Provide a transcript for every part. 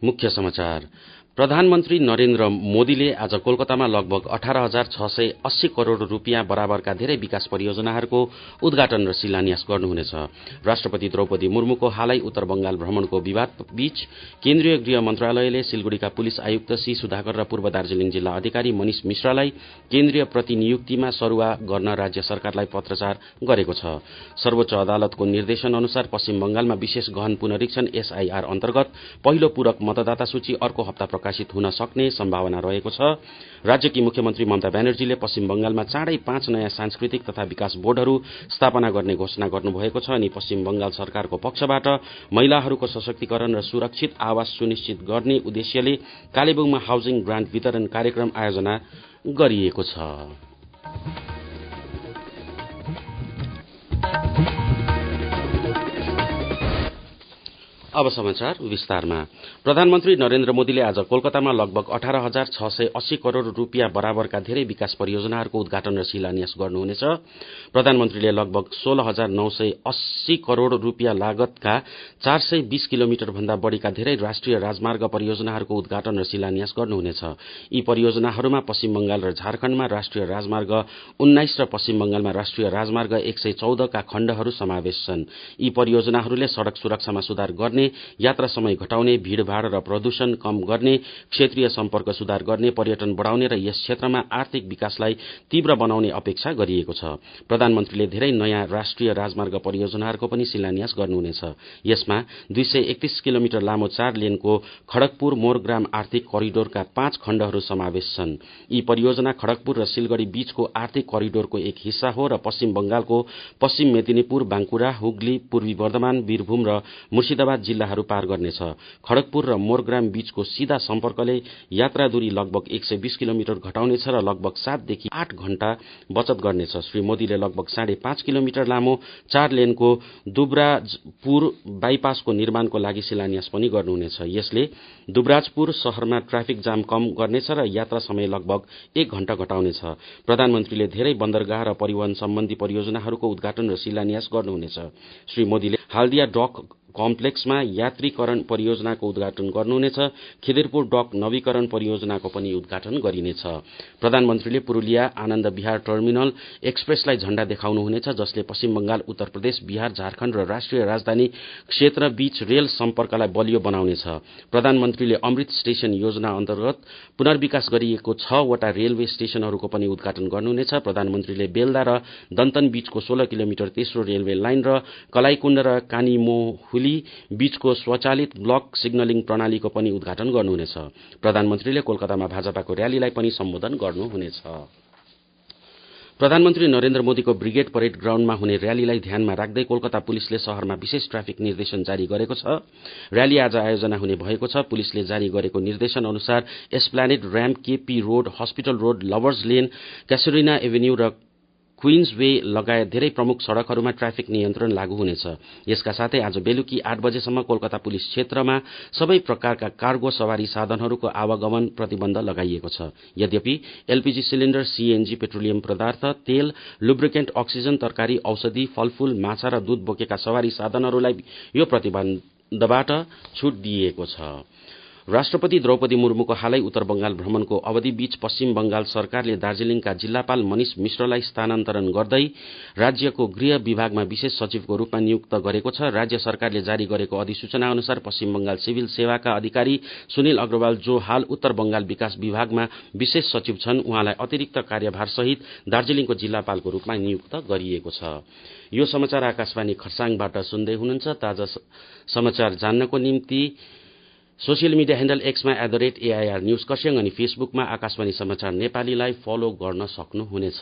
मुख्य समाचार। प्रधानमन्त्री नरेन्द्र मोदीले आज कोलकातामा लगभग 18,680 करोड़ रूपियाँ बराबरका धेरै विकास परियोजनाहरूको उद्घाटन र शिलान्यास गर्नुहुनेछ। राष्ट्रपति द्रौपदी मुर्मुको हालै उत्तर बंगाल भ्रमणको विवाद बीच केन्द्रीय गृह मन्त्रालयले सिलगढ़ीका पुलिस आयुक्त सी सुधाकर र पूर्व दार्जीलिङ जिल्ला अधिकारी मनिष मिश्रालाई केन्द्रीय प्रतिनियुक्तिमा सरुवा गर्न राज्य सरकारलाई पत्रचार गरेको छ। सर्वोच्च अदालतको निर्देशन अनुसार पश्चिम बंगालमा विशेष गहन पुनरीक्षण एसआईआर अन्तर्गत पहिलो पूरक मतदाता सूची अर्को हप्ता प्रकाशित हुन सक्ने सम्भावना रहेको छ। राज्यकी मुख्यमन्त्री ममता ब्यानर्जीले पश्चिम बंगालमा चाँडै 5 नयाँ सांस्कृतिक तथा विकास बोर्डहरू स्थापना गर्ने घोषणा गर्नुभएको छ अनि पश्चिम बंगाल सरकारको पक्षबाट महिलाहरूको सशक्तिकरण र सुरक्षित आवास सुनिश्चित गर्ने उद्देश्यले कालेबुङमा हाउसिङ ग्रान्ट वितरण कार्यक्रम आयोजना गरिएको छ। अब समाचार विस्तारमा। प्रधानमन्त्री नरेन्द्र मोदीले आज कोलकातामा लगभग 18,680 करोड़ रूपियाँ बराबरका धेरै विकास परियोजनाहरूको उद्घाटन र शिलान्यास गर्नुहुनेछ। प्रधानमन्त्रीले लगभग 16,980 करोड़ रूपियाँ लागतका 420 किलोमिटर भन्दा बढ़ीका धेरै राष्ट्रिय राजमार्ग परियोजनाहरूको उद्घाटन र शिलान्यास गर्नुहुनेछ। यी परियोजनाहरूमा पश्चिम बंगाल र झारखण्डमा राष्ट्रिय राजमार्ग 19 र पश्चिम बंगालमा राष्ट्रिय राजमार्ग 114 का खण्डहरू समावेश छन्। यी परियोजनाहरूले सड़क सुरक्षामा सुधार गर्ने, यात्रा समय घटाउने, भीड़भाड़ र प्रदूषण कम गर्ने, क्षेत्रीय सम्पर्क सुधार गर्ने, पर्यटन बढ़ाउने र यस क्षेत्रमा आर्थिक विकासलाई तीव्र बनाउने अपेक्षा गरिएको छ। प्रधानमन्त्रीले धेरै नयाँ राष्ट्रिय राजमार्ग परियोजनाहरूको पनि शिलान्यास गर्नुहुनेछ। यसमा 231 किलोमिटर लामो 4 लेनको खड़गपुर मोरग्राम आर्थिक करिडोरका 5 खण्डहरू समावेश छन्। यी परियोजना खड़गपुर र सिलगढ़ी बीचको आर्थिक करिडोरको एक हिस्सा हो र पश्चिम बंगालको पश्चिम मेदिनीपुर, बांकुरा, हुगली, पूर्वी वर्धमान, वीरभूम र मुर्शिदाबाद जिल्लाहरू पार गर्नेछ। खड़गपुर र मोरग्राम बीचको सीधा सम्पर्कले यात्रा दूरी लगभग 120 किलोमिटर घटाउनेछ र लगभग 7 देखि 8 घण्टा बचत गर्नेछ। श्री मोदीले लगभग 5.5 किलोमिटर लामो 4 लेनको दुबराजपुर बाइपासको निर्माणको लागि शिलान्यास पनि गर्नुहुनेछ। यसले दुबराजपुर शहरमा ट्राफिक जाम कम गर्नेछ र यात्रा समय लगभग 1 घण्टा घटाउनेछ। प्रधानमन्त्रीले धेरै बन्दरगाह र परिवहन सम्बन्धी परियोजनाहरूको उद्घाटन र शिलान्यास गर्नुहुनेछ। श्री मोदीले हाल्दिया डक कम्प्लेक्समा यात्रीकरण परियोजनाको उद्घाटन गर्नुहुनेछ। खिदिरपुर डक नवीकरण परियोजनाको पनि उद्घाटन गरिनेछ। प्रधानमन्त्रीले पुरुलिया आनन्द विहार टर्मिनल एक्सप्रेसलाई झण्डा देखाउनुहुनेछ, जसले पश्चिम बंगाल, उत्तर प्रदेश, बिहार, झारखण्ड र राष्ट्रिय राजधानी क्षेत्र बीच रेल सम्पर्कलाई बलियो बनाउनेछ। प्रधानमन्त्रीले अमृत स्टेशन योजना अन्तर्गत पुनर्विकास गरिएको 6 वटा रेलवे स्टेशनहरूको पनि उद्घाटन गर्नुहुनेछ। प्रधानमन्त्रीले बेलदा र दन्तन बीचको 16 किलोमिटर तेस्रो रेलवे लाइन र कलाईकुण्ड र कानीमोहुली बीचको स्वचालित ब्लक सिग्नलिङ प्रणालीको पनि उद्घाटन गर्नुहुनेछ। प्रधानमन्त्रीले कोलकातामा भाजपाको र्यालीलाई पनि सम्बोधन गर्नुहुनेछ। प्रधानमन्त्री नरेन्द्र मोदीको ब्रिगेड परेड ग्राउण्डमा हुने र्यालीलाई ध्यानमा राख्दै कोलकाता पुलिसले शहरमा विशेष ट्राफिक निर्देशन जारी गरेको छ। र्याली आज आयोजना हुने भएको छ। पुलिसले जारी गरेको निर्देशन अनुसार Esplanade, ramp, KP road, hospital road, lovers lane, Casuarina avenue र क्वीन्स वे लगायत धेरै प्रमुख सड़कहरूमा ट्राफिक नियन्त्रण लागू हुनेछ। यसका साथै आज बेलुकी 8 बजेसम्म कोलकाता पुलिस क्षेत्रमा सबै प्रकारका कार्गो सवारी साधनहरूको आवागमन प्रतिबन्ध लगाइएको छ। यद्यपि एलपीजी सिलिण्डर, सीएनजी, पेट्रोलियम पदार्थ, तेल, लुब्रिकेन्ट, अक्सिजन, तरकारी, औषधि, फलफूल, माछा र दूध बोकेका सवारी साधनहरूलाई यो प्रतिबन्धबाट छूट दिइएको छ। राष्ट्रपति द्रौपदी मुर्मुको हालै उत्तर बंगाल भ्रमणको अवधि बीच पश्चिम बंगाल सरकारले दार्जीलिङका जिल्लापाल मनिष मिश्रलाई स्थानान्तरण गर्दै राज्यको गृह विभागमा विशेष सचिवको रूपमा नियुक्त गरेको छ। राज्य सरकारले जारी गरेको अधिसूचना अनुसार पश्चिम बंगाल सिभिल सेवाका अधिकारी सुनिल अग्रवाल, जो हाल उत्तर बंगाल विकास विभागमा विशेष सचिव छन्, उहाँलाई अतिरिक्त कार्यभार सहित दार्जीलिङको जिल्लापालको रूपमा नियुक्त गरिएको छ। यो समाचार आकाशवाणी खरसाङबाट सुन्दै हुनुहुन्छ। ताजा समाचार जान्नको निम्ति सोशल मिडिया ह्यान्डल एक्समा @AIR न्यूज खरसाङ अनि फेसबुकमा आकाशवाणी समाचार नेपालीलाई फलो गर्न सक्नुहुनेछ।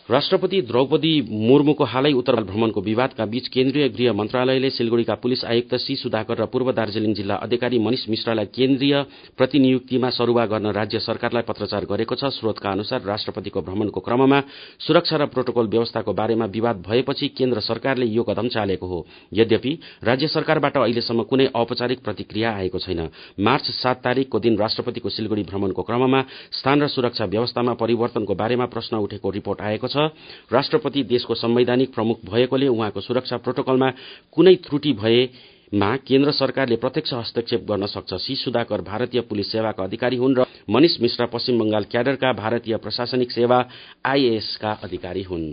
राष्ट्रपति द्रौपदी मुर्मुको हालै उत्तर भ्रमणको विवादका बीच केन्द्रीय गृह मन्त्रालयले सिलगढ़ीका पुलिस आयुक्त सी सुधाकर र पूर्व दार्जीलिङ जिल्ला अधिकारी मनिष मिश्रालाई केन्द्रीय प्रतिनियुक्तिमा सरुवा गर्न राज्य सरकारलाई पत्रचार गरेको छ। स्रोतका अनुसार राष्ट्रपतिको भ्रमणको क्रममा सुरक्षा र प्रोटोकल व्यवस्थाको बारेमा विवाद भएपछि केन्द्र सरकारले यो कदम चालेको हो। यद्यपि राज्य सरकारबाट अहिलेसम्म कुनै औपचारिक प्रतिक्रिया आएको छैन। मार्च 7 तारिकको दिन राष्ट्रपतिको सिलगढ़ी भ्रमणको क्रममा स्थान र सुरक्षा व्यवस्थामा परिवर्तनको बारेमा प्रश्न उठेको रिपोर्ट आएको छ। राष्ट्रपति देशको संवैधानिक प्रमुख भएकोले उहाँको सुरक्षा प्रोटोकलमा कुनै त्रुटि भए मा केन्द्र सरकारले प्रत्यक्ष हस्तक्षेप गर्न सक्छ। सी सुधाकर भारतीय पुलिस सेवाका अधिकारी हुन् र मनिष मिश्रा पश्चिम बंगाल क्याडरका भारतीय प्रशासनिक सेवा आईएएस का अधिकारी हुन्।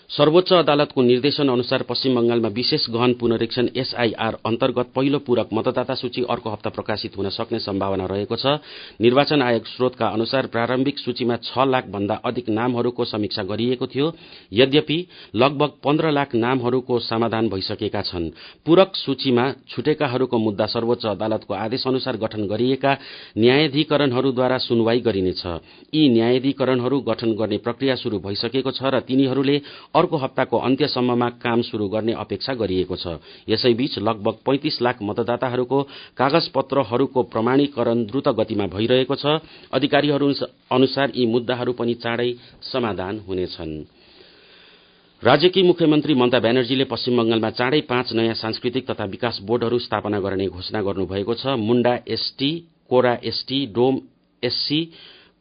सर्वोच्च अदालतको निर्देशन अनुसार पश्चिम बंगालमा विशेष गहन पुनरीक्षण एसआईआर अन्तर्गत पहिलो पूरक मतदाता सूची अर्को हप्ता प्रकाशित हुन सक्ने सम्भावना रहेको छ। निर्वाचन आयोग स्रोतका अनुसार प्रारम्भिक सूचीमा 6 लाख भन्दा अधिक नामहरूको समीक्षा गरिएको थियो। यद्यपि लगभग 15 लाख नामहरूको समाधान भइसकेका छन्। पूरक सूचीमा छुटेकाहरूको मुद्दा सर्वोच्च अदालतको आदेश अनुसार गठन गरिएका न्यायाधिकरणहरूद्वारा सुनवाई गरिनेछ। यी न्यायाधिकरणहरू गठन गर्ने प्रक्रिया शुरू भइसकेको छ र तिनीहरूले अर्को हप्ताको अन्त्यसम्ममा काम शुरू गर्ने अपेक्षा गरिएको छ। यसैबीच लगभग 35 लाख मतदाताहरूको कागजपत्रहरूको प्रमाणीकरण द्रुत गतिमा भइरहेको छ। अधिकारीहरू अनुसार यी मुद्दाहरू पनि चाँडै समाधान हुनेछन्। राज्यकी मुख्यमन्त्री ममता ब्यानर्जीले पश्चिम बंगालमा चाँडै 5 नयाँ सांस्कृतिक तथा विकास बोर्डहरू स्थापना गर्ने घोषणा गर्नुभएको छ। मुण्डा एसटी, कोरा एसटी, डोम एससी,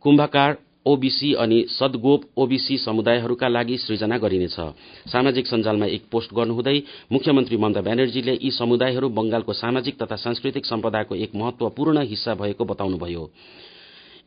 कुम्भकार ओबीसी अनि सदगोप ओबीसी समुदायहरूका लागि सृजना गरिनेछ। सामाजिक सञ्जालमा एक पोस्ट गर्नुहुँदै मुख्यमन्त्री ममता ब्यानर्जीले यी समुदायहरू बंगालको सामाजिक तथा सांस्कृतिक सम्पदाको एक महत्वपूर्ण हिस्सा भएको बताउनुभयो।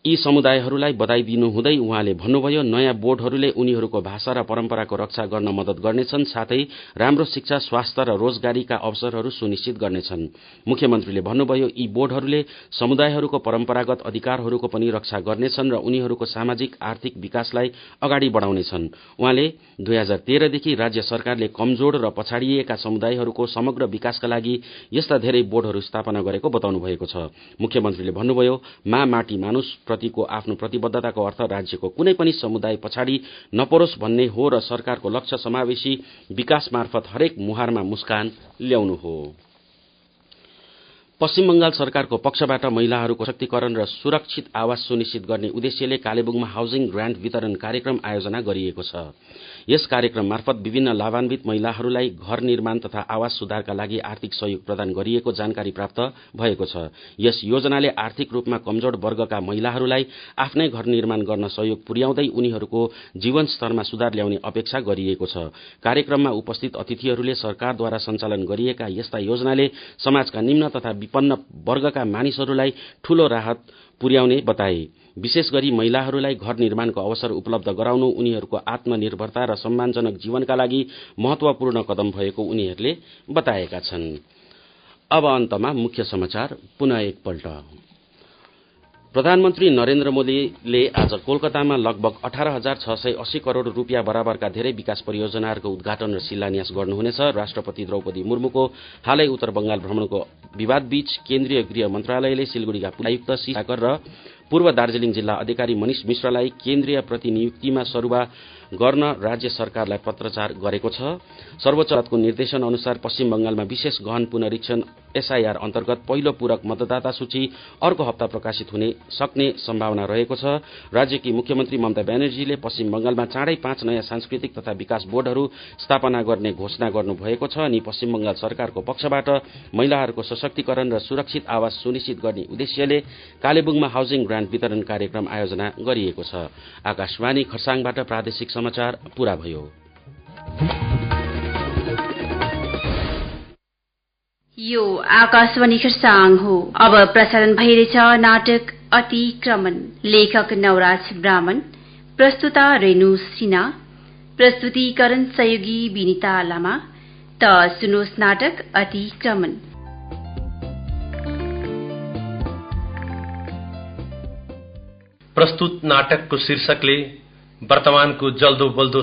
यी समुदायहरूलाई बधाई दिनुहुँदै उहाँले भन्नुभयो, नयाँ बोर्डहरूले उनीहरूको भाषा र परम्पराको रक्षा गर्न मद्दत गर्नेछन्, साथै राम्रो शिक्षा, स्वास्थ्य र रोजगारीका अवसरहरू सुनिश्चित गर्नेछन्। मुख्यमन्त्रीले भन्नुभयो, यी बोर्डहरूले समुदायहरूको परम्परागत अधिकारहरूको पनि रक्षा गर्नेछन् र उनीहरूको सामाजिक आर्थिक विकासलाई अगाडि बढाउनेछन्। उहाँले 2013 देखि राज्य सरकारले कमजोर र पछाडिएका समुदायहरूको समग्र विकासका लागि यस्ता धेरै बोर्डहरू स्थापना गरेको बताउनु भएको छ। मुख्यमन्त्रीले भन्नुभयो, माटी मानुष प्रतिको आफ्नो प्रतिबद्धताको अर्थ राज्यको कुनै पनि समुदाय पछाडि नपरोस् भन्ने हो र सरकारको लक्ष्य समावेशी विकास मार्फत हरेक मुहारमा मुस्कान ल्याउनु हो। पश्चिम बंगाल सरकारको पक्षबाट महिलाहरूको शक्तिकरण र सुरक्षित आवास सुनिश्चित गर्ने उद्देश्यले कालेबुङमा हाउसिङ ग्रान्ट वितरण कार्यक्रम आयोजना गरिएको छ। यस कार्यक्रम मार्फत विभिन्न लाभान्वित महिलाहरूलाई घर निर्माण तथा आवास सुधारका लागि आर्थिक सहयोग प्रदान गरिएको जानकारी प्राप्त भएको छ। यस योजनाले आर्थिक रूपमा कमजोर वर्गका महिलाहरूलाई आफ्नै घर निर्माण गर्न सहयोग पुर्याउँदै उनीहरूको जीवन स्तरमा सुधार ल्याउने अपेक्षा गरिएको छ। कार्यक्रममा उपस्थित अतिथिहरूले सरकारद्वारा सञ्चालन गरिएका यस्ता योजनाले समाजका निम्न तथा विपन्न वर्गका मानिसहरूलाई ठूलो राहत पुर्याउने बताए। विशेष गरी महिलाहरूलाई घर निर्माणको अवसर उपलब्ध गराउनु उनीहरूको आत्मनिर्भरता र सम्मानजनक जीवनका लागि महत्वपूर्ण कदम भएको उनीहरूले बताएका छन्। अब अन्तमा मुख्य समाचार पुनः एकपल्ट। प्रधानमन्त्री नरेन्द्र मोदीले आज कोलकातामा लगभग 18,680 करोड़ रूपियाँ बराबरका धेरै विकास परियोजनाहरूको उद्घाटन र शिलान्यास गर्नुहुनेछ। राष्ट्रपति द्रौपदी मुर्मुको हालै उत्तर बंगाल भ्रमणको विवादबीच केन्द्रीय गृह मन्त्रालयले सिलगढ़ीका आयुक्त सी सागर र पूर्व दार्जीलिङ जिल्ला अधिकारी मनिष मिश्रालाई केन्द्रीय प्रतिनियुक्तिमा सरुवा गर्न राज्य सरकारलाई पत्रचार गरेको छ। सर्वोच्च अदालतको निर्देशन अनुसार पश्चिम बंगालमा विशेष गहन पुनरीक्षण एसआईआर अन्तर्गत पहिलो पूरक मतदाता सूची अर्को हप्ता प्रकाशित हुने सक्ने सम्भावना रहेको छ। राज्यकी मुख्यमन्त्री ममता ब्यानर्जीले पश्चिम बंगालमा चाँडै 5 नयाँ सांस्कृतिक तथा विकास बोर्डहरू स्थापना गर्ने घोषणा गर्नुभएको छ अनि पश्चिम बंगाल सरकारको पक्षबाट महिलाहरूको सशक्तिकरण र सुरक्षित आवास सुनिश्चित गर्ने उद्देश्यले कालेबुङमा हाउसिङ ग्रान्ट वितरण कार्यक्रम आयोजना गरिएको छ। आकाशवाणी खरसाङबाट प्रादेशिक समाचार पूरा भयो। यो आकाशवाणी खरसाङ हो। अब प्रसारण भइरहेछ नाटक अतिक्रमण। लेखक नवराज ब्राह्मण, प्रस्तुता रेणु सिन्हा, प्रस्तुतिकरण सहयोगी विनिता लामा। त सुनोस् नाटक अतिक्रमण। प्रस्तुत नाटकको शीर्षकले वर्तमानको जल्दो बल्दो